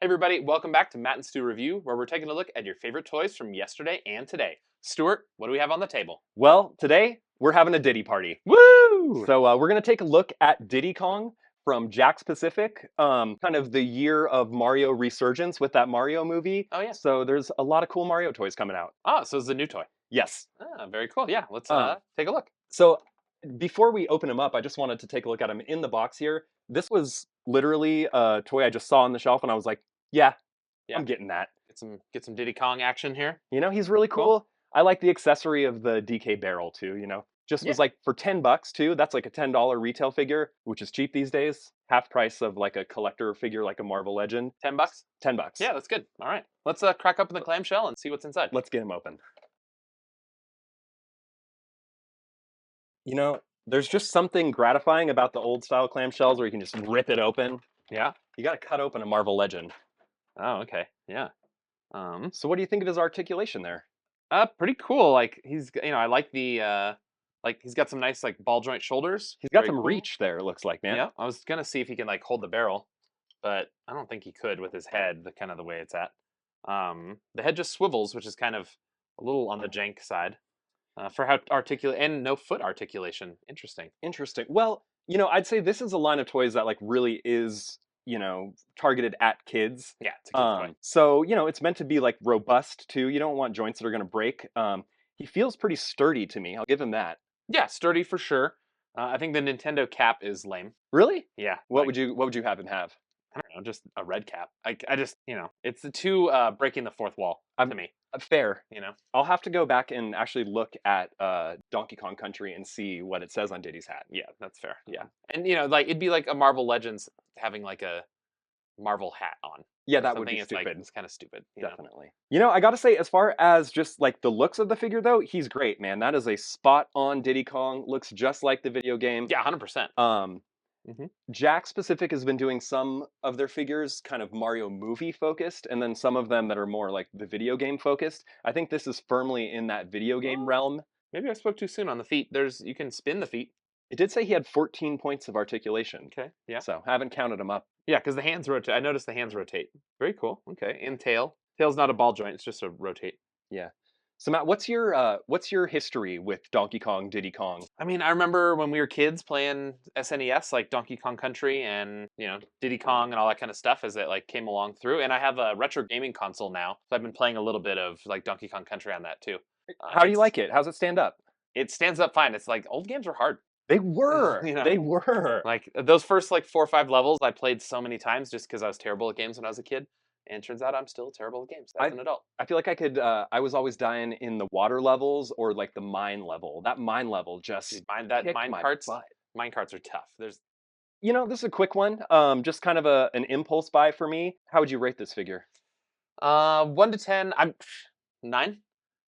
Hey everybody, welcome back to Matt and Stu Review, where we're taking a look at your favorite toys from yesterday and today. Stuart, what do we have on the table? Well, today we're having a Diddy party. Woo! So we're going to take a look at Diddy Kong from Jakks Pacific, kind of the year of Mario resurgence with that Mario movie. Oh yeah. So there's a lot of cool Mario toys coming out. Oh, so it's a new toy. Yes. Ah, very cool. Yeah, let's Um, take a look. so before we open them up, I just wanted to take a look at them in the box here. This was literally a toy I just saw on the shelf, and I was like, yeah, Yeah, I'm getting that. get some Diddy Kong action here. He's really Cool. cool. I like the accessory of the DK barrel too. Just Yeah. was like for $10 too. That's like a $10 retail figure, which is cheap these days. Half price of like a collector figure like a Marvel Legend. $10? $10. Yeah, that's good. All right. Let's crack open the clamshell and see what's inside. Let's get him open. There's just something gratifying about the old style clamshells where you can just rip it open. Yeah. You got to cut open a Marvel Legend. Oh, okay. Yeah. So what do you think of his articulation there? Pretty cool. Like I like the like he's got some nice like ball joint shoulders. He's got Very some cool. reach there, it looks like, man. Yeah, I was gonna see if he can like hold the barrel, but I don't think he could with his head, the kind of the way it's at. The head just swivels, which is kind of a little on the jank side. For how articulate and no foot articulation. Interesting. Interesting. Well, I'd say this is a line of toys that like really is, targeted at kids. Yeah, it's a kid's toy. So, it's meant to be like robust too. You don't want joints that are going to break. He feels pretty sturdy to me. I'll give him that. Yeah, sturdy for sure. I think the Nintendo cap is lame. Really? Yeah, What like would you have him have? I don't know, just a red cap. I just it's the two breaking the fourth wall to me. Fair. You know. I'll have to go back and actually look at Donkey Kong Country and see what it says on Diddy's hat. Yeah, that's fair. Yeah. And like it'd be like a Marvel Legends having like a Marvel hat on. Yeah, Or that would something. be It's like stupid. it's kind of stupid. You know? Definitely. I gotta say, as far as just like the looks of the figure, though, he's great, man. That is a spot on Diddy Kong. Looks just like the video game. Yeah, 100%. Um, Hmm. Jakks Pacific has been doing some of their figures kind of Mario movie focused, and then some of them that are more like the video game focused. I think this is firmly in that video game Oh, realm. maybe I spoke too soon on the feet. You can spin the feet. It did say he had 14 points of articulation, Okay. Yeah. so I haven't counted them up. Yeah, because the hands rotate. I noticed the hands rotate. Very cool. Okay. And tail. Tail's not a ball joint. It's just a rotate. Yeah. So Matt, what's your history with Donkey Kong, Diddy Kong? I mean, I remember when we were kids playing SNES, like Donkey Kong Country and Diddy Kong and all that kind of stuff as it like came along through. And I have a retro gaming console now, so I've been playing a little bit of like Donkey Kong Country on that too. How do you like it? How's it stand up? It stands up fine. It's like old games are hard. They were. You know. They were. Like those first like 4 or 5 levels, I played so many times just because I was terrible at games when I was a kid, and turns out I'm still terrible at games as an adult. I feel like I could. I was always dying in the water levels or like the mine level. That mine level just Dude, kicked my butt. mine carts are tough. There's This is a quick one. Just kind of an impulse buy for me. How would you rate this figure? 1 to 10. I'm 9.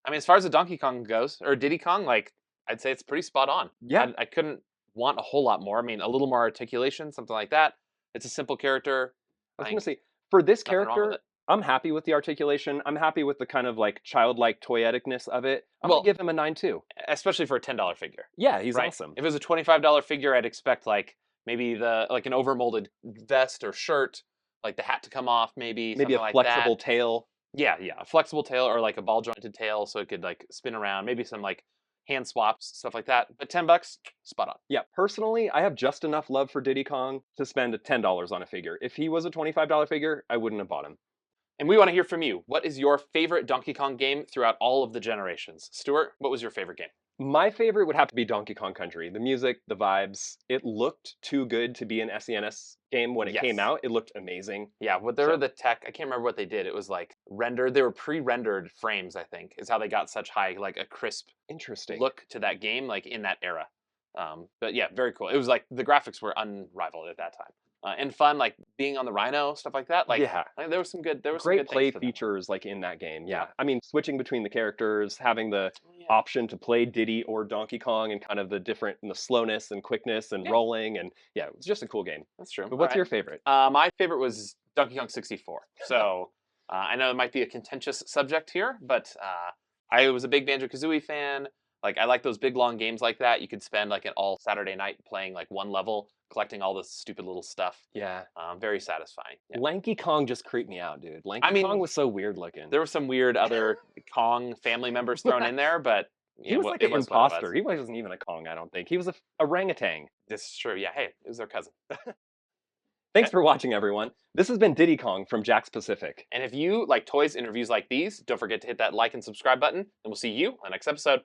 I mean, as far as the Donkey Kong goes, or Diddy Kong, like I'd say it's pretty spot on. Yeah. I couldn't want a whole lot more. I mean, a little more articulation, something like that. It's a simple character. I was Like, gonna say for this nothing wrong with character, it. I'm happy with the articulation. I'm happy with the kind of like childlike toyeticness of it. I'm Well, gonna give him a 9 too. especially for a $10 figure. Yeah, he's Right. awesome. If it was a $25 figure, I'd expect like maybe like an overmolded vest or shirt, like the hat to come off, maybe Maybe something a like flexible that. tail. Yeah, a flexible tail or like a ball jointed tail, so it could like spin around. Maybe some like hand swaps, stuff like that. But $10, spot on. Yeah, personally, I have just enough love for Diddy Kong to spend $10 on a figure. If he was a $25 figure, I wouldn't have bought him. And we want to hear from you. What is your favorite Donkey Kong game throughout all of the generations? Stuart, what was your favorite game? My favorite would have to be Donkey Kong Country. The music, the vibes, it looked too good to be an SNES game when it came Yes. out. It looked amazing. Yeah, what they were the tech. I can't remember what they did. It was like rendered. They were pre-rendered frames, I think, is how they got such high, like a crisp Interesting. look to that game, like in that era. But yeah, very cool. It was like the graphics were unrivaled at that time, and fun, like being on the Rhino, stuff like that. Like, Yeah. there was some good, Great play things to them. features like in that game. Yeah. Yeah. I mean, switching between the characters, having the Oh, yeah. option to play Diddy or Donkey Kong and kind of the slowness and quickness and Yeah. rolling and yeah, it was just a cool game. That's true. But what's All your right. favorite? My favorite was Donkey Kong 64. So I know it might be a contentious subject here, but I was a big Banjo Kazooie fan. Like I like those big long games like that. You could spend like an all Saturday night playing like one level, collecting all this stupid little stuff. Yeah. Very satisfying. Yeah. Lanky Kong just creeped me out, dude. I Lanky Kong mean, was so weird looking. there were some weird other Kong family members thrown in there, but He was like it an was what it was. imposter. He wasn't even a Kong, I don't think. He was a orangutan. This is true. Yeah. Hey, it was their cousin. Thanks Okay. for watching, everyone. This has been Diddy Kong from Jakks Pacific. And if you like toys and reviews like these, don't forget to hit that like and subscribe button, and we'll see you on the next episode.